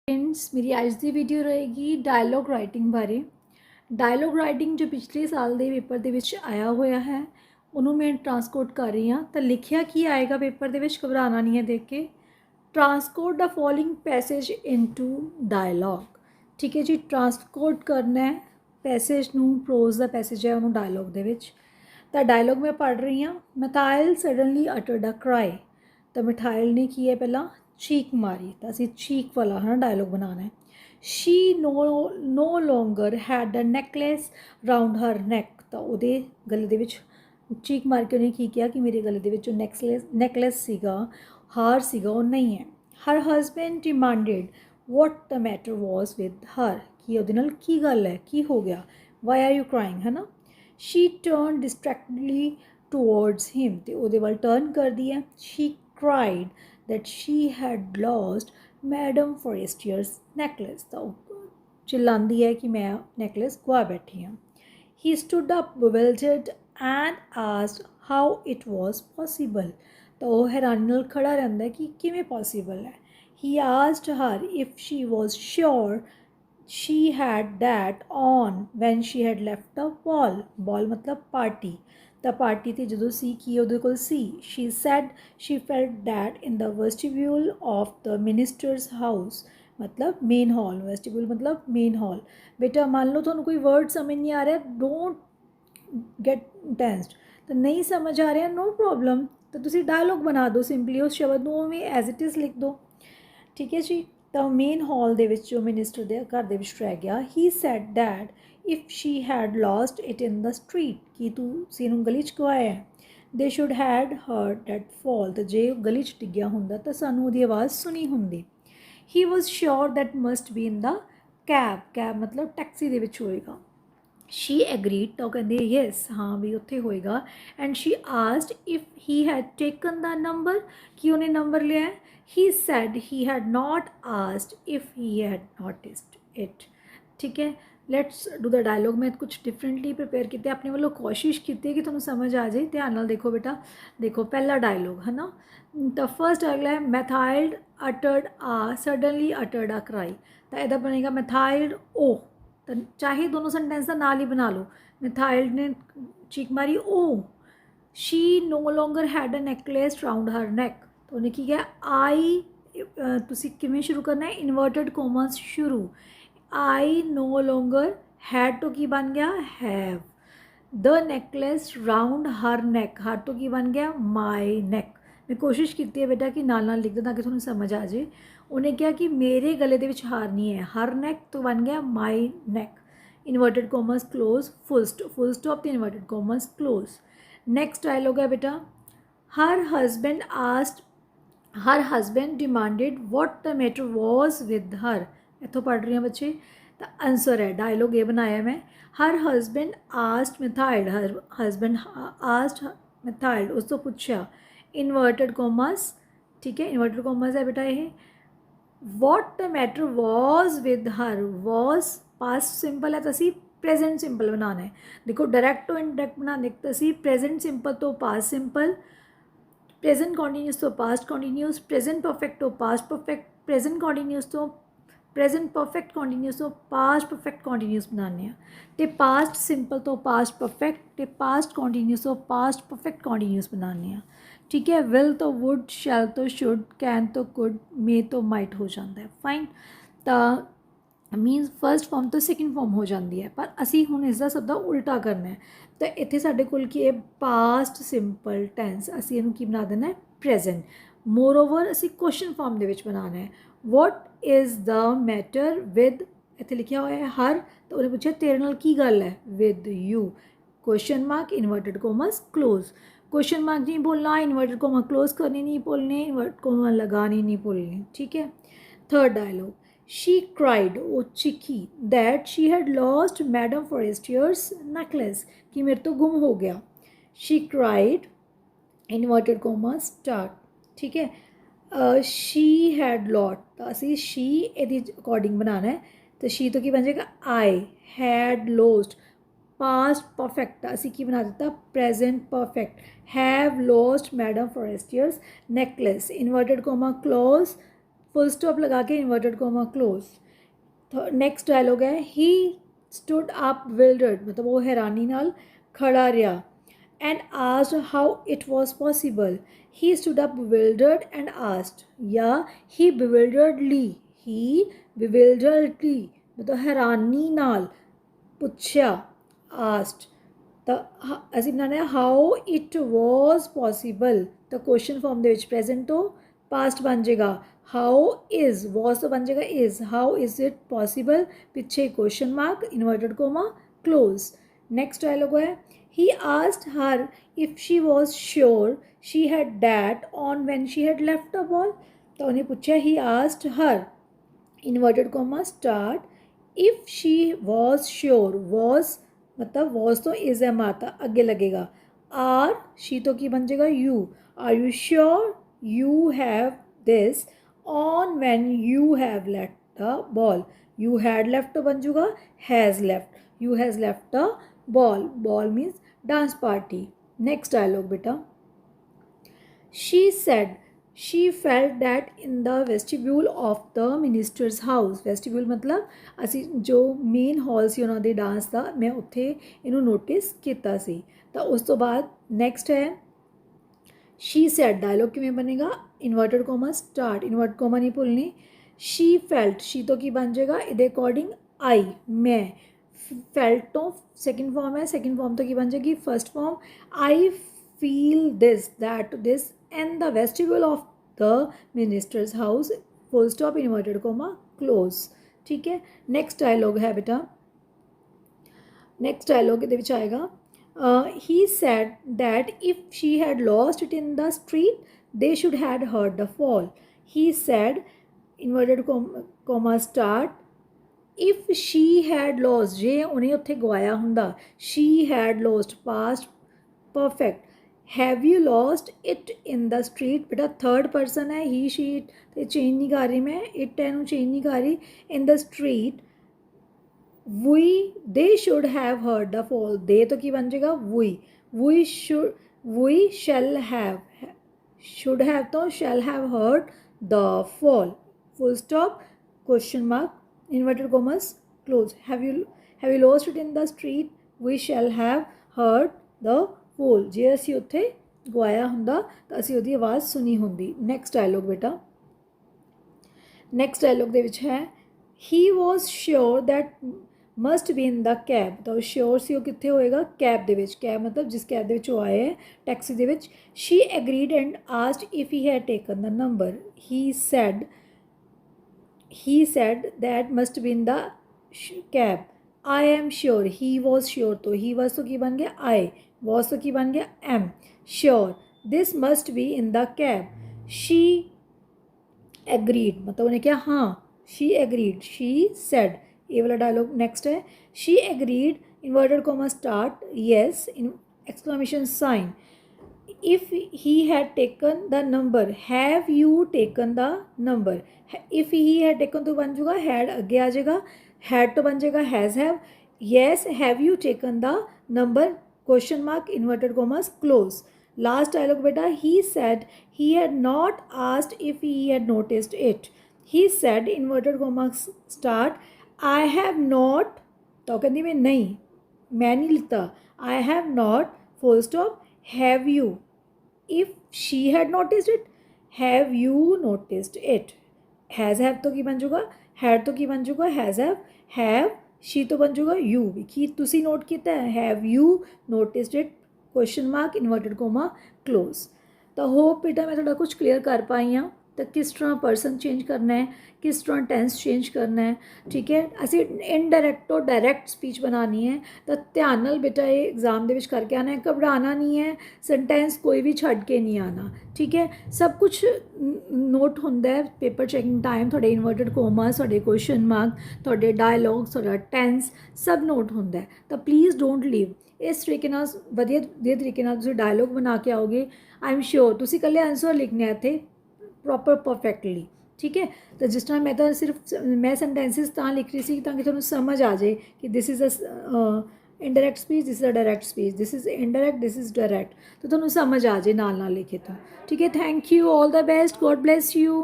Friends मेरी अज की video रहेगी डायलॉग राइटिंग बारे। डायलॉग राइटिंग जो पिछले साल के पेपर के आया होया है उन्होंने मैं ट्रांसकोड कर रही हाँ। तो लिखिया की आएगा पेपर के घबराना नहीं है देख के। Transcode the following passage into dialogue. ठीक है जी, ट्रांसकोड करना है पैसेज नूं, प्रोज का पैसेज है उन्होंने डायलॉग के तो डायलॉग मैं पढ़ रही हाँ। Methyl suddenly uttered a cry. तो मिथाइल ने की है पहला चीक मारी, तो असी चीक वाला है ना डायलॉग बनाना है। She no longer had a necklace round her neck. तो वो गले दे विच चीक मार के उन्हें की किया कि मेरे गले दे विच जो नेकलेस सीगा, हार सीगा, वो नहीं है। हर husband demanded what the matter was with her, कि ਉਹਦੇ ਨਾਲ की गल है, की हो गया, वाई आर यू क्राइंग, है ना। She turn distractedly towards him, तो वो वाल टर्न कर दी है। She cried that she had lost madam Forestier's necklace. तो चिल्लाती है कि मैं नेकलेस गुआ बैठी हाँ। He stood up bewildered and asked how it was possible. तो वह हैरानी नाल खड़ा रहता है कि किमें पॉसीबल है। He asked her if she was sure she had that on when she had left the ball मतलब पार्टी। the पार्टी थी जो सी की ਉਹਦੇ ਕੋਲ सी। she said she felt that in the vestibule of the minister's house मतलब main hall. Vestibule मतलब main hall. बेटा मान लो ਤੁਹਾਨੂੰ कोई वर्ड समझ नहीं आ रहा, डोंट गेट टेंस्ड। तो नहीं समझ आ रहा नो प्रॉब्लम, तो तुसी डायलॉग बना दो सिंपली उस शब्द ਨੂੰ ਉਵੇਂ एज इट इज़ लिख दो। ठीक है जी। तो मेन हॉल ਦੇ ਵਿੱਚ ਜੋ ਮਿਨਿਸਟਰ ਦੇ ਘਰ ਦੇ ਵਿੱਚ ਰਹਿ ਗਿਆ, he said that if she had lost it in the street, ਕਿ ਤੁਸੀਂ ਇਹਨੂੰ ਗਲੀ 'ਚ ਗਵਾਇਆ ਹੈ। They should have heard that fall, ਤੇ ਜੇ ਗਲੀ 'ਚ ਡਿੱਗਿਆ ਹੁੰਦਾ ਤਾਂ ਸਾਨੂੰ ਉਹਦੀ ਆਵਾਜ਼ ਸੁਣੀ ਹੁੰਦੀ। He was sure that must be in the cab मतलब टैक्सी ਦੇ ਵਿੱਚ ਹੋਏਗਾ। शी एग्रीड, तो कहते येस हाँ भी उत्थे होएगा। And she asked if he had taken the number, कि उन्हें नंबर लिया है। He said he had not asked if he had noticed it. ठीक है, लैट्स डू द डायलॉग। मैं कुछ डिफरेंटली प्रिपेयर किए, अपने वालों कोशिश की कि तुहानूं समझ आ जाए। ध्यान नाल देखो बेटा, देखो पहला डायलॉग है ना। तो फर्स्ट अगला है मैथाइल्ड अटर्ड आ सडनली अटर्ड आ क्राई। तो यदा बनेगा मैथाइल्ड ओ, तो चाहे दोनों सेंटेंस का नाल ही बना लो। मिथाइल ने चीक मारी ओ। She no longer had a necklace round her neck. तो उन्हें की गया आई, तुसी किमें शुरू करना है, इन्वर्टेड कोमस शुरू। आई नो लॉन्गर हैड तो की बन गया have. The necklace round her neck, her तो की बन गया माई नैक। मैं कोशिश की है बेटा कि नाल नाल लिख दो ताकि थोड़ा समझ आ जाए। उन्हें कहा कि मेरे गले के हार नहीं है, हर नैक तो बन गया my neck. Inverted commas close, full stop तो inverted commas close. Next dialogue है बेटा, her husband asked, her husband demanded what the matter was with her. इतों पढ़ रही हैं बच्चे। तो आंसर है डायलॉग ये बनाया मैं, her husband asked Mathilde, her husband asked Mathilde, उसको पूछा इन्वर्टेड कॉमर्स। ठीक है, इन्वर्टेड कॉमर्स है बेटा ये। What the matter was with her, was past simple है तो असी प्रेजेंट सिंपल बनाना है। देखो डायरैक्ट तो इनडायरैक्ट बनाने तो असी प्रेजेंट सिंपल तो पास्ट सिंपल, प्रेजेंट कॉन्टीन्यूस तो पास्ट कॉन्टीन्यूस, प्रेजेंट परफेक्ट तो पास्ट परफेक्ट, प्रेजेंट कॉन्टीन्यूस तो प्रेजेंट परफेक्ट कॉन्टीन्यूस तो पास्ट परफेक्ट कॉन्टीन्यूस बनाने। तो पास्ट सिंपल तो पास्ट परफेक्ट, तो पास्ट कॉन्टीन्यूस तो पास्ट परफेक्ट कॉन्टीन्यूस बनाने। ठीक है, विल तो वुड, शैल तो शुड, कैन तो कुड, मे तो माइट हो जाता है। फाइन, तो मीनस फर्स्ट फॉर्म तो सैकेंड फॉर्म हो जाती है, पर असी हुण इसका सब उल्टा करना है। तो इत्थे साडे कोल की है पास्ट सिंपल टेंस, असी इहनूं की बना देना है प्रेजेंट। मोर ओवर असी क्वेश्चन फॉर्म दे विच बनाना है। What is the matter with, इत्थे लिखा हुआ है हर, तो उन्हें पूछा तेरे नाल की गल है, with you, question mark inverted Comus close. Question mark नहीं बोलना, इन्वर्टेड कोमा क्लोज करनी नहीं बोलने, इन्वर्टेड कोमा लगानी नहीं बोलनी। ठीक है। थर्ड डायलॉग, शी क्राइड, वो चिखी, that she had lost madam Forestier's necklace, कि मेरे तो गुम हो गया। She cried inverted comma start. ठीक है, शी हैड लॉट, तो असी शी ये अकॉर्डिंग बनाना है। तो शी तो की बन जाएगा I had lost, past perfect असी की बना देता present perfect. Have lost madam Forestier's necklace, inverted comma close, full stop लगा के inverted comma close. Next dialogue है ही स्टूड अप विल्डर्ड, मतलब वो हैरानी नाल खड़ा रहा। And asked how it was possible, he stood up bewildered and asked, या ही bewilderedly, ही bewilderedly मतलब हैरानी नाल पुछया, आस्क्ड। तो ਅਸੀਂ ਬਣਾਉਣਾ ਹਾਊ ਇਟ ਵਾਜ਼ ਪੋਸੀਬਲ, ਤਾਂ ਕੁਐਸਚਨ ਫॉर्म ਦੇ ਵਿੱਚ ਪ੍ਰੈਜ਼ੈਂਟ ਤੋਂ ਪਾਸਟ ਬਣ ਜਾਏਗਾ। ਹਾਊ ਇਜ਼, ਵਾਜ਼ ਤੋਂ ਬਣ ਜਾਏਗਾ is, how is it possible, ਪਿੱਛੇ question mark inverted comma close. Next dialogue है he asked her if she was sure she had dat on when she had left the ball। तो उन्हें पूछा he asked her inverted comma start if she was sure, was मतलब was तो is है माता अगे लगेगा। आर शी तो की बन जाएगा you, are you sure you have this on when you have left the ball, you had left तो बन जाएगा has left, you has left the ball, ball means dance party. Next dialogue बेटा, she said she felt that in the vestibule of the minister's house, vestibule मतलब ਅਸੀਂ ਜੋ main ਹਾਲ ਸੀ ਉਹਨਾਂ ਦੇ dance ਦਾ, ਮੈਂ ਉੱਥੇ ਇਹਨੂੰ ਨੋਟਿਸ ਕੀਤਾ ਸੀ। ਤਾਂ ਉਸ ਤੋਂ ਬਾਅਦ ਨੈਕਸਟ ਹੈ she said, डायलॉग किमें बनेगा inverted comma start, invert comma नहीं भूलनी। she felt, she तो की बन जाएगा ਇਹਦੇ अकॉर्डिंग आई, मैं। felt तो सेकेंड फॉर्म है, सेकेंड फॉर्म तो की बन जाएगी first form, I feel this that this and the vestibule of the minister's house, full stop inverted comma close। ठीक है। नेक्स्ट डायलॉग है बेटा, नेक्स्ट डायलॉग के विच आएगा he said that if she had lost it in the street they should had heard the fall। he said inverted comma start if she had lost, जे उन्हें उत्थे गवाया हुंदा, she had lost past perfect। Have you lost it in the street, बेटा third person है ही she it, तो change नहीं कर रही मैं, इट है चेंज नहीं कर रही। In the street we they should have heard the fall, they तो की बन जाएगा we should, we shall have, should have तो shall have heard the fall, full stop question mark inverted commas close. Have you lost it in the street we shall have heard the fall, जे असी उत्थे गवाया हुंदा तां असी उहदी आवाज़ सुनी हुंदी। नेक्स्ट डायलॉग बेटा, नेक्स्ट डायलॉग दे विच है he was sure that must be in the cab, तो श्योर सी वो कित्थे होएगा कैब दे विच, कैब मतलब जिस कैब दे विच वो आए हैं taxi they which. She agreed and asked if he had taken the number, he sad that must be in the cab. I am sure, he was sure तो he was तो की बन गया आई, वॉज तो की बन गया am, sure this must be in the cab. She agreed मतलब उन्हें क्या, हाँ शी एग्रीड, शी सेड, ये वाला डायलॉग नेक्स्ट है। She agreed inverted comma start yes in exclamation sign if he had taken the number, have you taken the number, if he had taken तो बन जाएगा हैड अगे आ जाएगा, had तो बन जाएगा has have, yes have you taken the number question mark inverted commas close. Last dialogue बेटा, he said he had not asked if he had noticed it, he said inverted commas start I have not, तो कहती मैं नहीं, मैं नहीं लिखता, I have not full stop have you, if she had noticed it have you noticed it, has have तो की बन जाएगा, हैड तो की बन जाएगा हैज़ हैव शी तो बन जाएगा यू, कि तुसी नोट किया है have you noticed it question mark inverted comma close. तो होप बेटा मैं थोड़ा कुछ क्लियर कर पाई हाँ, तो किस तरह पर्सन चेंज करना है, किस तरह टेंस चेंज करना है। ठीक है, असी इनडायरैक्ट तो डायरैक्ट स्पीच बनानी है, तो ध्यान नाल बेटा ये एग्जाम दे विच करके आना है, घबराना नहीं है, सेंटेंस कोई भी छड्ड के नहीं आना। ठीक है, सब कुछ नोट होंदा है पेपर चैकिंग टाइम, थोड़े इन्वर्टेड कोमास, थोड़े क्वेश्चन मार्क, थोड़े डायलॉग्स, थोड़ा टेंस सब नोट होंदा है। तो प्लीज़ डोंट लीव, इस तरीके नाल वधिया तरीके नाल तुसीं डायलॉग बना के आओगे, आई एम श्योर तुसीं कल्ले आंसर लिखने इत्थे प्रॉपर परफेक्टली। ठीक है, तो जिस तरह मैं तो सिर्फ मैं सेंटेंसिस तां लिख रही थी ताकि तुहानूं समझ आ जाए कि this is a indirect speech, this is a direct speech, this is indirect, this is direct, तो तुहानूं समझ आ जाए नाल नाल लिखे तो। ठीक है, thank you, all the best, God bless you.